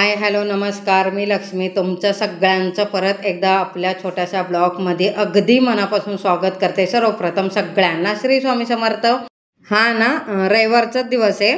Hi hello नमस्कार, मी लक्ष्मी. तुमचं सगळ्यांचं परत एकदा आपल्या छोट्याशा ब्लॉगमध्ये अगदी मनापासून स्वागत करते. सर्वप्रथम सगळ्यांना श्री स्वामी समर्थ. हा ना रविवारचाच दिवस आहे,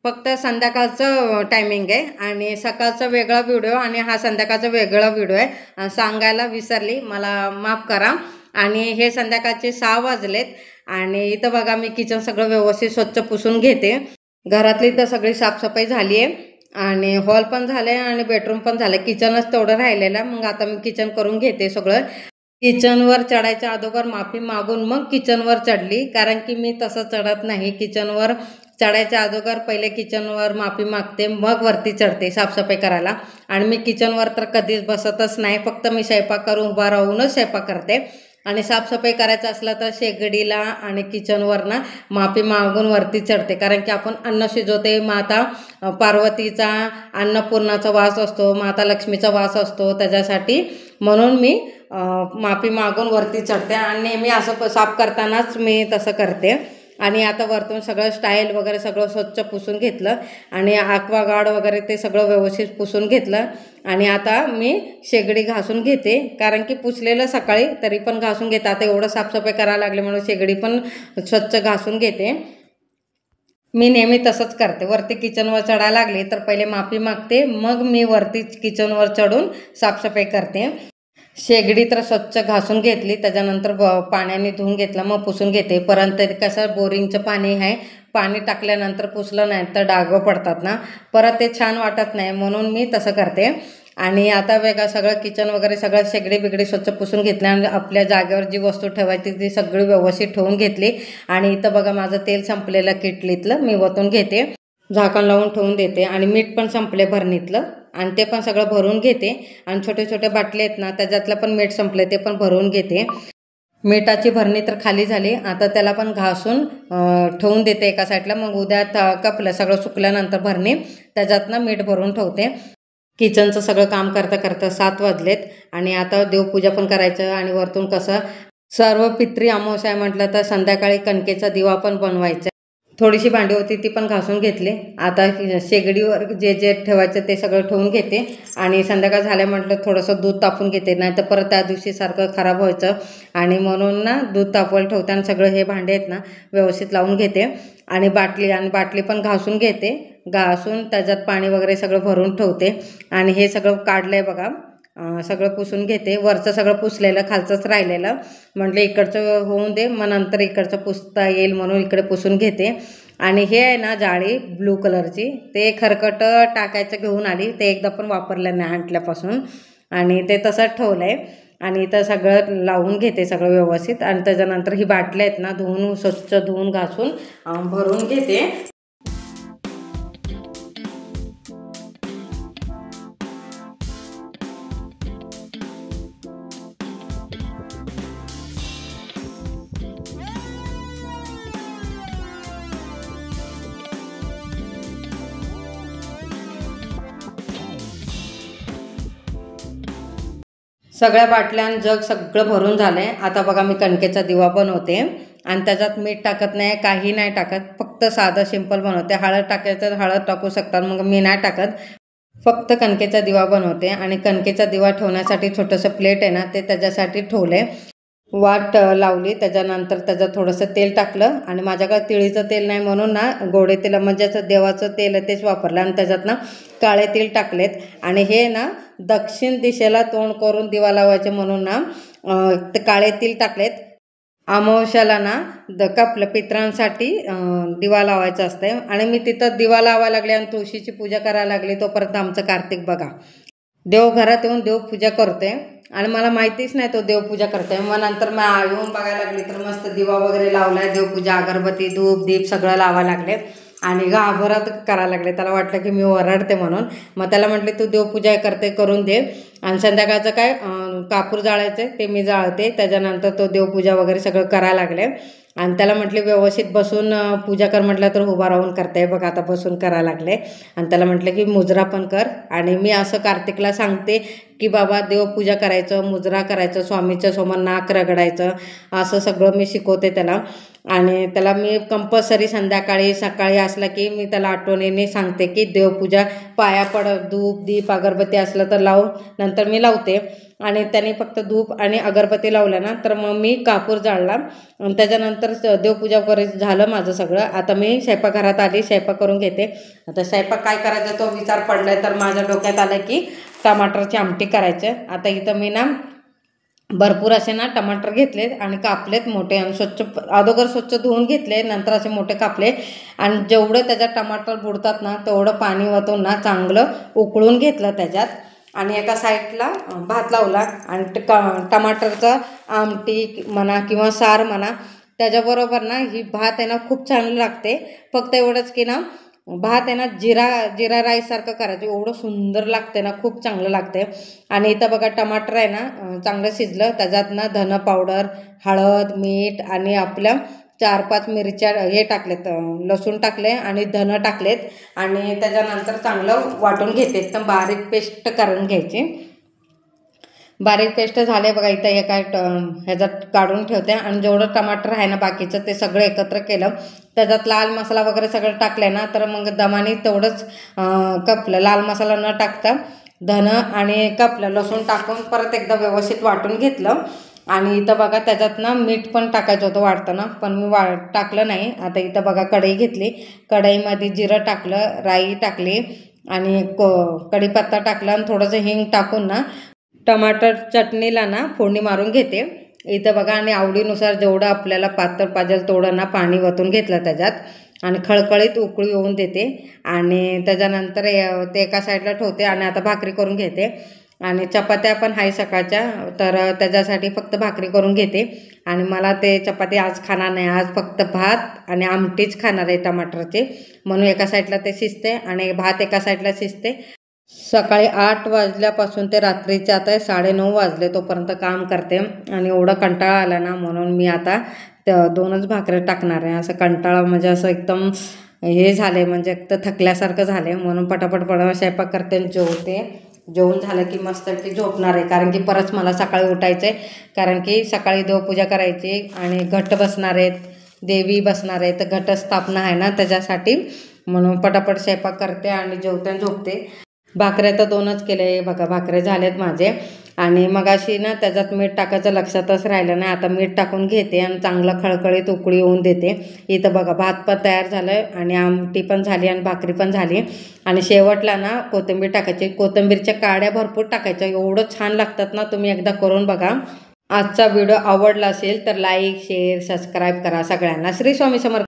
फक्त संध्याकाळचं टायमिंग आहे आणि सकाळचा वेगळा व्हिडिओ आणि हा संध्याकाळचा वेगळा व्हिडिओ आहे. सांगायला विसरली, मला माफ करा. आणि हे संध्याकाळचे 6 वाजलेत आणि इथं बघा मी किचन सगळं व्यवस्थित स्वच्छ पुसून घेते. घरातली तर सगळी साफसफाई झाली आहे आणि हॉल पण झाले आणि बेडरूम पण झाले. किचनच तेवढं राहिलेलं. मग आता मी किचन करून घेते सगळं. किचनवर चढायच्या अगोदर माफी मागून मग किचनवर चढली, कारण की मी तसं चढत नाही. किचनवर चढायच्या अगोदर पहिले किचनवर माफी मागते, मग वरती चढते साफसफाई करायला. आणि मी किचनवर तर कधीच बसतच नाही, फक्त मी स्वयंपाक करून उभा राहूनच स्वयंपाक करते. आणि साफसफाई करायचं असलं तर शेगडीला आणि किचनवर ना माफी मागून वरती चढते, कारण की आपण अन्न शिजवते. माता पार्वतीचा अन्नपूर्णाचा वास असतो, माता लक्ष्मीचा वास असतो, त्याच्यासाठी म्हणून मी माफी मागून वरती चढते. आणि नेहमी असं साफ करतानाच मी तसं करते. आणि आता वरतून सगळं स्टाईल वगैरे सगळं स्वच्छ पुसून घेतलं आणि ॲक्वागार्ड वगैरे ते सगळं व्यवस्थित पुसून घेतलं. आणि आता मी शेगडी घासून घेते, कारण की पुसलेलं सकाळी तरी पण घासून घेते. आता एवढं साफसफाई करायला लागले म्हणून शेगडी पण स्वच्छ घासून घेते. मी नेहमी तसंच करते. वरती किचनवर चढायला लागली तर पहिले माफी मागते, मग मी वरती किचनवर चढून साफसफाई करते. शेगडी तर स्वच्छ घासून घेतली, त्याच्यानंतर पाण्याने धुवून घेतलं, मग पुसून घेते. परंतु कसं बोरिंगचं पाणी आहे, पाणी टाकल्यानंतर पुसलं नाही तर डाग पडतात ना, परत ते छान वाटत नाही, म्हणून मी तसं करते. आणि आता वेगळं सगळं किचन वगैरे सगळं शेगडी बिगडी स्वच्छ पुसून घेतलं आणि आपल्या जागेवर जी वस्तू ठेवायची ती सगळी व्यवस्थित ठेवून घेतली. आणि इथं बघा माझं तेल संपलेलं किटलीतलं मी वतून घेते, झाकण लावून ठेवून देते. आणि मीठ पण संपले भरणीतलं आणि ते पण सगळं भरून घेते. आणि छोटे छोटे बाटले आहेत ना त्याच्यातलं पण मीठ संपले, ते पण भरून घेते. मिठाची भरणी तर खाली झाली, आता त्याला पण घासून ठेवून देते एका साईडला. मग उद्या कपलं सगळं सुकल्यानंतर भरणी त्याच्यातनं मीठ भरून ठेवते. किचनचं सगळं काम करता करता 7 वाजलेत आणि आता देवपूजा पण करायचं. आणि वरतून कसं सर्व पित्री अमावस्या आहे म्हटलं तर संध्याकाळी कणकेचा दिवा पण बनवायचा. थोडीशी भांडी होती ती पण घासून घेतली. आता शेगडीवर जे जे ठेवायचं ते सगळं ठेवून घेते. आणि संध्याकाळ झाल्या म्हटलं थोडंसं दूध तापून घेते, नाही तर परत त्या दिवशी सारखं खराब व्हायचं. आणि म्हणून ना दूध तापवायला ठेवते आणि सगळं हे भांडे आहेत ना व्यवस्थित लावून घेते. आणि बाटली पण घासून घेते, घासून त्याच्यात पाणी वगैरे सगळं भरून ठेवते. आणि हे सगळं काढलं आहे बघा, सगळं पुसून घेते. वरचं सगळं पुसलेलं, खालचंच राहिलेलं म्हटलं इकडचं होऊन दे, मग नंतर इकडचं पुसता येईल म्हणून इकडे पुसून घेते. आणि हे आहे ना जाळी ब्लू कलरची, ते खरकट टाकायचं घेऊन आली, ते एकदा पण वापरलं नाही आणल्यापासून आणि ते तसंच ठेवलं आहे. आणि इथं सगळं लावून घेते सगळं व्यवस्थित. आणि त्याच्यानंतर ही बाटल्या आहेत ना स्वच्छ धुवून घासून भरून घेते. सगळ्या बाटल्या जग सगळं भरून झालं आहे. आता बघा मी कणकेचा दिवा बनवते आणि त्याच्यात मीठ टाकत नाही, काही नाही टाकत, फक्त साधं सिंपल बनवते. हळद टाकायचं तर हळद टाकू शकतात, मग मी नाही टाकत, फक्त कणकेचा दिवा बनवते. आणि कणकेचा दिवा ठेवण्यासाठी छोटंसं प्लेट आहे ना ते त्याच्यासाठी ठेवले. वाट लावली, त्याच्यानंतर त्याच्यात थोडंसं तेल टाकलं. आणि माझ्याकडे तिळीचं तेल नाही म्हणून ना गोडे तेल म्हणजे देवाचं तेल आहे तेच वापरलं. आणि त्याच्यात ना काळे तेल टाकलेत. आणि हे ना दक्षिण दिशेला तोंड करून दिवा लावायचे म्हणून ना ते काळे तेल टाकलेत. अमावस्याला ना आपल्या पितरांसाठी दिवा लावायचा असते. आणि मी तिथं दिवा लावायला लागले आणि तुळशीची पूजा करायला लागली. तोपर्यंत आमचं कार्तिक बघा देवघरात येऊन देवपूजा करते आणि मला माहितीच नाही तो देवपूजा करते. मग नंतर मग येऊन बघायला लागली तर मस्त दिवा वगैरे लावलाय, देवपूजा अगरबत्ती धूप दीप सगळं लावायला लागले. आणि घाबरत करायला लागले, त्याला वाटलं की मी ओरडते म्हणून. मग त्याला म्हटले तू देवपूजा करते करून दे. आणि संध्याकाळचं काय कापूर जाळायचं ते मी जाळते. त्याच्यानंतर तो देवपूजा वगैरे सगळं करायला लागले आणि त्याला म्हटले व्यवस्थित बसून पूजा कर म्हटलं तर उभा राहून करते. बघा आता बसून करायला लागले आणि त्याला म्हटलं की मुजरा पण कर. आणि मी असं कार्तिकला सांगते की बाबा देवपूजा करायचं, मुजरा करायचं, स्वामीच्या समोर नाक रगडायचं, असं सगळं मी शिकवते त्याला. आणि त्याला मी कंपल्सरी संध्याकाळी सकाळी असला की मी त्याला आठवणीने सांगते की देवपूजा पाया पड, धूप दीप अगरबत्ती असलं तर लावून नंतर मी लावते. आणि त्याने फक्त धूप आणि अगरबत्ती लावल्या ना तर मग मी कापूर जाळला आणि त्याच्यानंतर देवपूजा करायचं झालं माझं सगळं. आता मी स्वयंपाकघरात आली, स्वयंपाक करून घेते. आता स्वयंपाक काय करायचा तो विचार पडलाय तर माझ्या डोक्यात आलं की टमाटरची आमटी करायचं. आता इथं मी ना भरपूर असे ना टमाटर घेतले आणि कापलेत मोठे आणि अगोदर स्वच्छ धुवून घेतले, नंतर असे मोठे कापले आणि जेवढं त्याच्यात टमाटर बुडतात ना तेवढं पाणी वतून ना चांगलं उकळून घेतलं त्याच्यात. आणि एका साईडला भात लावला आणि टमाटरचा आमटी म्हणा किंवा सार म्हणा त्याच्याबरोबर ना ही भात आहे ना खूप चांगली लागते. फक्त एवढंच की ना भात आहे ना जिरा राईससारखं करायचं, एवढं सुंदर लागते ना, खूप चांगलं लागते. आणि इथं बघा टमाटर आहे ना चांगलं शिजलं, त्याच्यात ना धन पावडर, हळद, मीठ आणि आपल्या 4-5 मिरच्या हे टाकलेत, लसूण टाकले आणि धन टाकलेत आणि त्याच्यानंतर चांगलं वाटून घेते. एकदम बारीक पेस्ट करून घ्यायची. बारीक पेस्ट झाले बघा. इथं एका ह्याच्यात काढून ठेवते आणि जेवढं टमाटर आहे ना बाकीचं ते सगळं एकत्र केलं, त्याच्यात लाल मसाला वगैरे सगळं टाकलं ना तर मग दमाने तेवढंच कपलं. लाल मसाला न टाकता धन आणि कपलं लसूण टाकून परत एकदा व्यवस्थित वाटून घेतलं. आणि इथं बघा त्याच्यात ना मीठ पण टाकायचं होतं वाटतं ना, पण मी टाकलं नाही. आता इथं बघा कढई घेतली, कढईमध्ये जिरं टाकलं, राई टाकली आणि कढीपत्ता टाकला आणि थोडंसं हिंग टाकून ना टमाटर चटणीला ना फोडणी मारून घेते. इथं बघा आणि आवडीनुसार जेवढं आपल्याला पातळ पाहिजे तेवढं ना पाणी वतून घेतलं त्याच्यात आणि खळखळीत उकळी येऊन देते. आणि त्याच्यानंतर ते एका साईडला ठेवते आणि आता भाकरी करून घेते. आणि चपात्या पण आहे सकाळच्या, तर त्याच्यासाठी फक्त भाकरी करून घेते. आणि मला ते चपाती आज खाणार नाही, आज फक्त भात आणि आमटीच खाणार आहे टमाटरचे, म्हणून एका साईडला ते शिजते आणि भात एका साईडला शिजते. सकाळी 8 वाजल्यापासून ते रात्रीचे आता 9:30 वाजले तोपर्यंत काम करते आणि एवढं कंटाळा आला ना म्हणून मी आता 2च भाकऱ्या टाकणार आहे. असं कंटाळा म्हणजे असं एकदम हे झाले, म्हणजे एकतर थकल्यासारखं झाले, म्हणून पटापट स्वयंपाक करते आणि जेवते. जेवून झालं की मस्त की झोपणार आहे, कारण की परत मला सकाळी उठायचं आहे, कारण की सकाळी देवपूजा करायची आणि घट बसणार आहेत, देवी बसणार आहे, तर घटस्थापना आहे ना त्याच्यासाठी, म्हणून पटापट स्वयंपाक करते आणि जेवते आणि झोपते. भाकऱ्या तर 2च केले बघा, भाकऱ्या झालेत माझे. आणि मग अशी ना त्याच्यात मीठ टाकायचं लक्षातच राहिलं नाही. आता मीठ टाकून घेते आणि चांगलं खळखळीत उकळी येऊन देते. इथं बघा भात पण तयार झालं आणि आमटी पण झाली आणि भाकरी पण झाली. आणि शेवटला ना कोथिंबीर टाकायची, कोथिंबीरच्या काड्या भरपूर टाकायच्या, एवढं छान लागतात ना, तुम्ही एकदा करून बघा. आजचा व्हिडिओ आवडला असेल तर लाईक शेअर सबस्क्राईब करा. सगळ्यांना श्री स्वामी समर्थ.